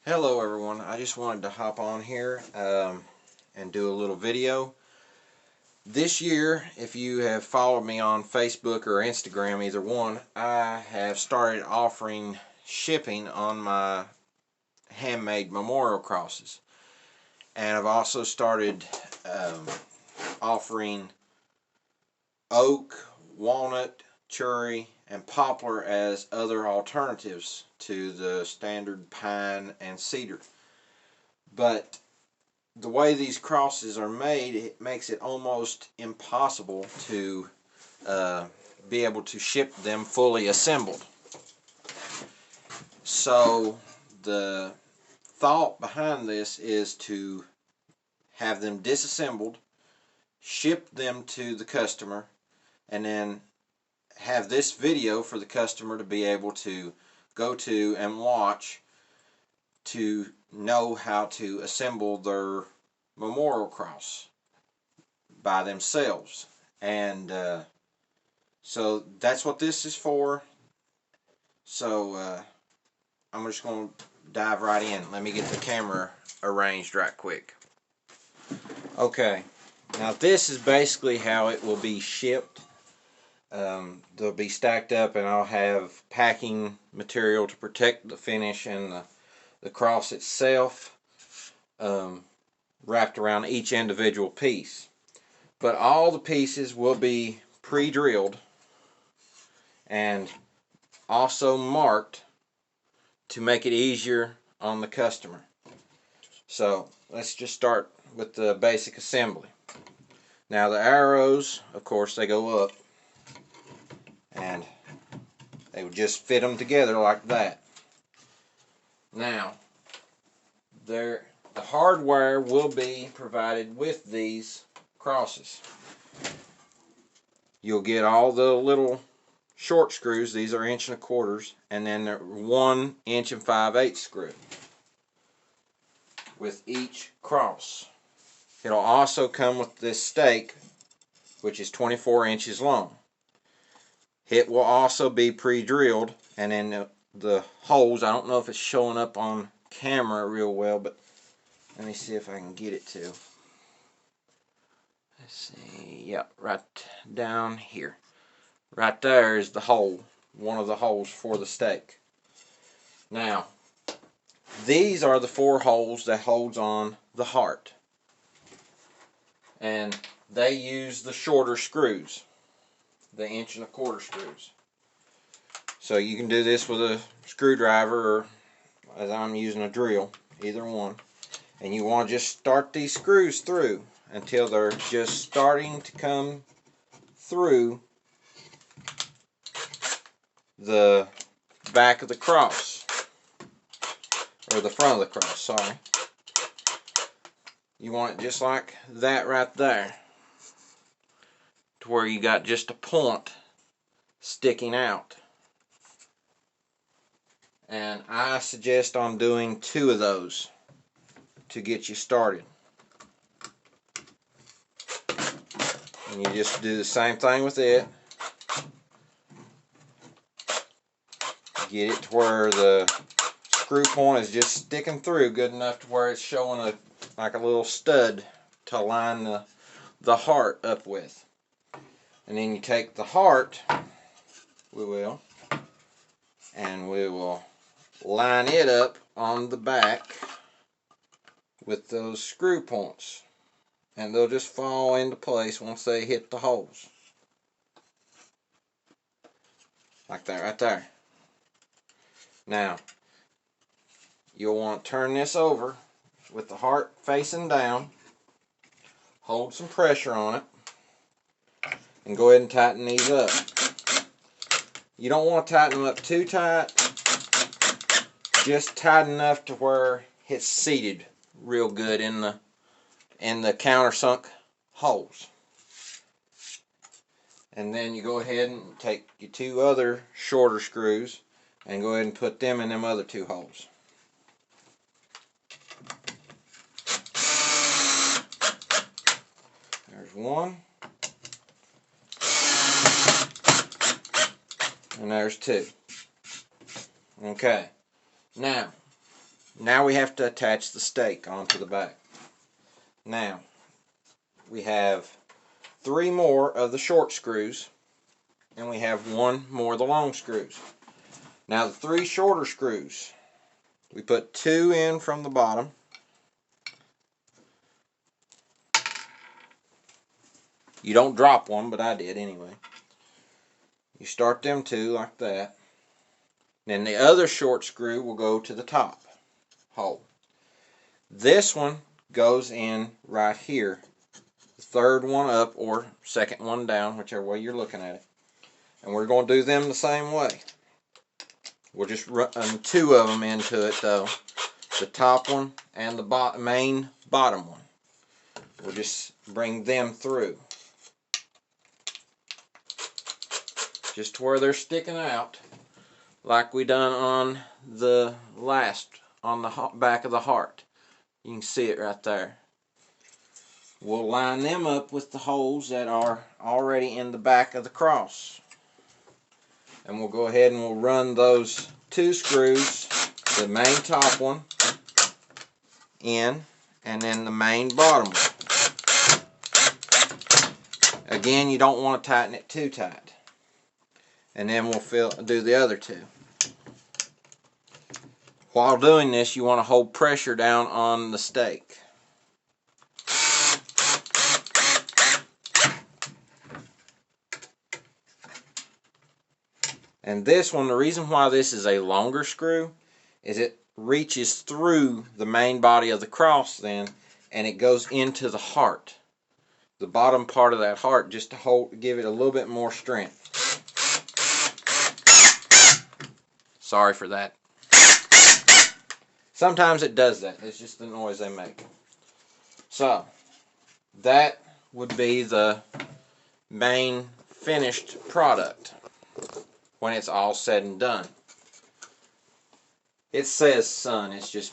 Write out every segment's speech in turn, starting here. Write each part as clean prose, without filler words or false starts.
Hello everyone, I just wanted to hop on here and do a little video. This year, if you have followed me on Facebook or Instagram, either one, I have started offering shipping on my handmade memorial crosses. And I've also started offering oak, walnut, cherry, and poplar as other alternatives to the standard pine and cedar. But the way these crosses are made, it makes it almost impossible to be able to ship them fully assembled. So the thought behind this is to have them disassembled, ship them to the customer, and then have this video for the customer to be able to go to and watch to know how to assemble their memorial cross by themselves. And so that's what this is for. So I'm just going to dive right in. Let me get the camera arranged right quick. Okay, now this is basically how it will be shipped. They'll be stacked up, and I'll have packing material to protect the finish and the cross itself wrapped around each individual piece. But all the pieces will be pre-drilled and also marked to make it easier on the customer. So let's just start with the basic assembly. Now the arrows, of course, they go up and they would just fit them together like that. Now the hardware will be provided with these crosses. You'll get all the little short screws. These are 1 1/4 inches, and then 1 5/8 inch screw with each cross. It'll also come with this stake, which is 24 inches long. It will also be pre-drilled, and then the holes, I don't know if it's showing up on camera real well, but let me see if I can get it to. Let's see, yep, right down here. Right there is the hole, one of the holes for the stake. Now, these are the 4 holes that holds on the heart. And they use the shorter screws, the 1 1/4 inch screws. So you can do this with a screwdriver, or as I'm using a drill, either one. And you want to just start these screws through until they're just starting to come through the back of the cross, or the front of the cross, sorry. You want it just like that right there, to where you got just a point sticking out. And I suggest on doing 2 of those to get you started. And you just do the same thing with it. Get it to where the screw point is just sticking through good enough to where it's showing like a little stud to line the heart up with. And then you take the heart, and we will line it up on the back with those screw points, and they'll just fall into place once they hit the holes, like that right there. Now you'll want to turn this over with the heart facing down, hold some pressure on it, and go ahead and tighten these up. You don't want to tighten them up too tight, just tight enough to where it's seated real good in the countersunk holes. And then you go ahead and take your 2 other shorter screws and go ahead and put them in them other 2 holes. There's 1. And there's 2. Okay. Now, Now we have to attach the stake onto the back. Now, we have 3 more of the short screws, and we have 1 more of the long screws. Now the 3 shorter screws, we put 2 in from the bottom. You don't drop one, but I did anyway. You start them 2 like that. Then the other short screw will go to the top hole. This one goes in right here. The 3rd one up or 2nd one down, whichever way you're looking at it. And we're going to do them the same way. We'll just run 2 of them into it though. The top one and the main bottom one. We'll just bring them through. Just to where they're sticking out, like we done on the back of the heart. You can see it right there. We'll line them up with the holes that are already in the back of the cross. And we'll go ahead and we'll run those 2 screws, the main top one in, and then the main bottom one. Again, you don't want to tighten it too tight. And then we'll do the other 2. While doing this, you want to hold pressure down on the stake. And this one, the reason why this is a longer screw is it reaches through the main body of the cross then, and it goes into the heart. The bottom part of that heart, just to give it a little bit more strength. Sorry for that. Sometimes it does that. It's just the noise they make. So, that would be the main finished product when it's all said and done. It says Sun. It's just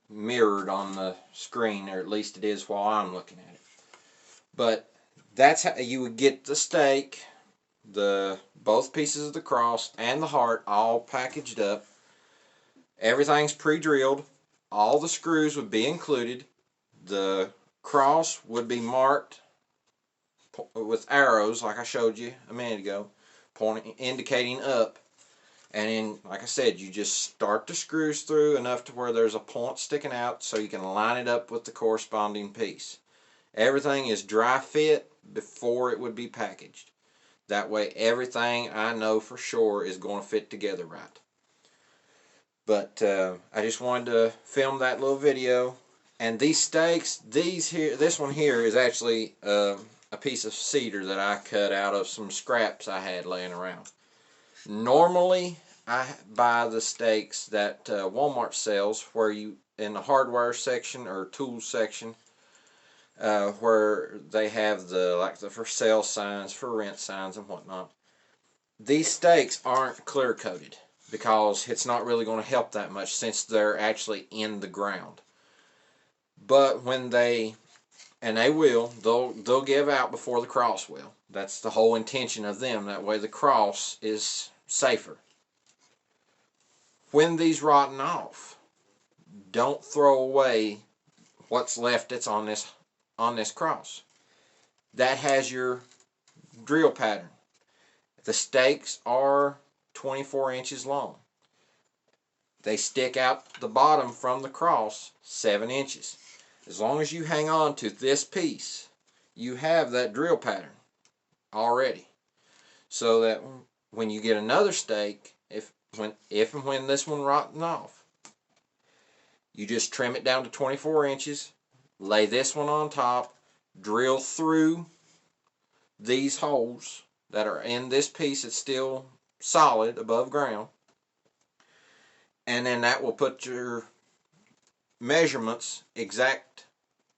mirrored on the screen, or at least it is while I'm looking at it. But that's how you would get the stake, both pieces of the cross, and the heart all packaged up. Everything's pre-drilled. All the screws would be included. The cross would be marked with arrows, like I showed you a minute ago, indicating up. And then, like I said, you just start the screws through enough to where there's a point sticking out so you can line it up with the corresponding piece. Everything is dry fit before it would be packaged. That way everything I know for sure is going to fit together right. But I just wanted to film that little video. And these stakes, this one here is actually a piece of cedar that I cut out of some scraps I had laying around. Normally, I buy the stakes that Walmart sells, where you, in the hardware section or tools section, where they have the for sale signs, for rent signs, and whatnot. These stakes aren't clear coated because it's not really going to help that much since they're actually in the ground. But when they'll give out before the cross will. That's the whole intention of them. That way the cross is safer. When these rotten off, don't throw away what's left that's on this cross. That has your drill pattern. The stakes are 24 inches long. They stick out the bottom from the cross 7 inches. As long as you hang on to this piece, you have that drill pattern already. So that when you get another stake, if and when this one rotten off, you just trim it down to 24 inches, lay this one on top, drill through these holes that are in this piece that's still solid above ground, and then that will put your measurements exact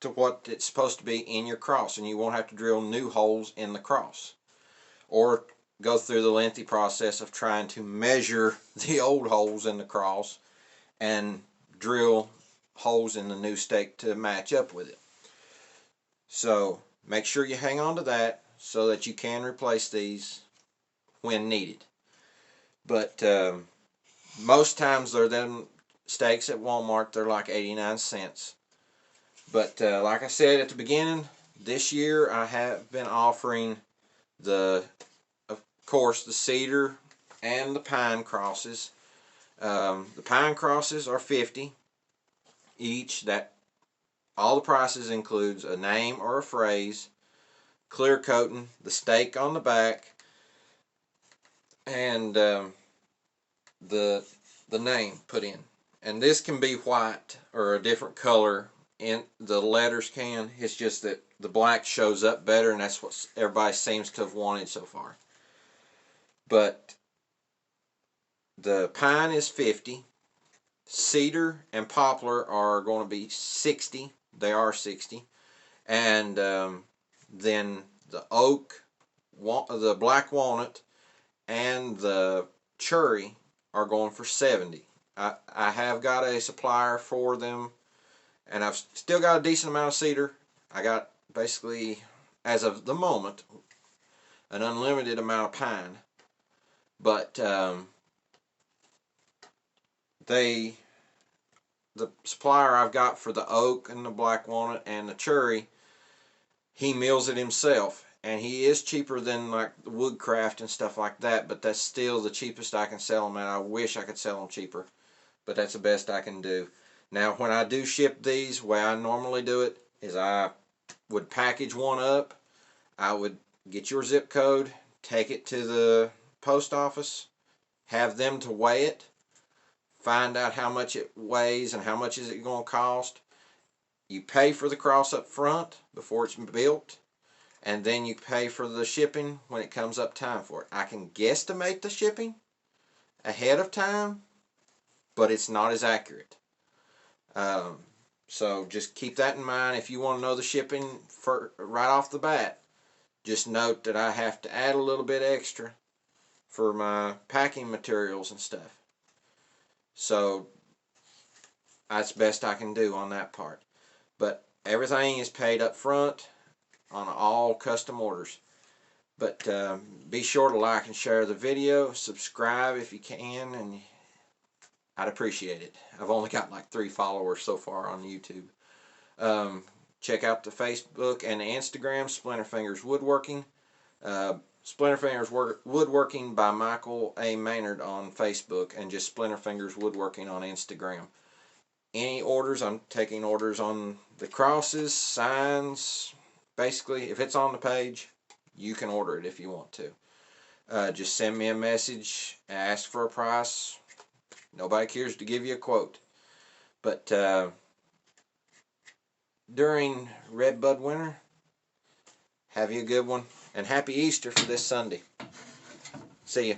to what it's supposed to be in your cross, and you won't have to drill new holes in the cross or go through the lengthy process of trying to measure the old holes in the cross and drill holes in the new stake to match up with it. So make sure you hang on to that so that you can replace these when needed. But most times they're then stakes at Walmart. They're like 89 cents. But like I said at the beginning, this year I have been offering of course, the cedar and the pine crosses. The pine crosses are $50 each. That all the prices includes a name or a phrase, clear coating, the stake on the back, and the name put in. And this can be white or a different color. In the letters can. It's just that the black shows up better, and that's what everybody seems to have wanted so far. But the pine is $50. Cedar and poplar are going to be $60. They are $60. And then the oak, the black walnut, and the cherry are going for $70. I have got a supplier for them, and I've still got a decent amount of cedar. I got basically, as of the moment, an unlimited amount of pine. But the supplier I've got for the oak and the black walnut and the cherry, he mills it himself, and he is cheaper than like the Woodcraft and stuff like that, but that's still the cheapest I can sell them at. I wish I could sell them cheaper, but that's the best I can do. Now when I do ship these, the way I normally do it is I would package one up. I would get your zip code, take it to the post office, have them to weigh it, find out how much it weighs and how much is it going to cost. You pay for the cross up front before it's built, and then you pay for the shipping when it comes up time for it. I can guesstimate the shipping ahead of time, but it's not as accurate. So just keep that in mind. If you want to know the shipping right off the bat, just note that I have to add a little bit extra for my packing materials and stuff. So that's best I can do on that part. But everything is paid up front on all custom orders. But be sure to like and share the video. Subscribe if you can, and I'd appreciate it. I've only got like 3 followers so far on YouTube. Check out the Facebook and the Instagram, Splinter Fingers Woodworking. Splinter Fingers Woodworking by Michael A. Maynard on Facebook, and just Splinter Fingers Woodworking on Instagram. Any orders, I'm taking orders on the crosses, signs. Basically, if it's on the page, you can order it if you want to. Just send me a message, ask for a price. Nobody cares to give you a quote. But during Redbud Winter, have you a good one, and happy Easter for this Sunday. See ya.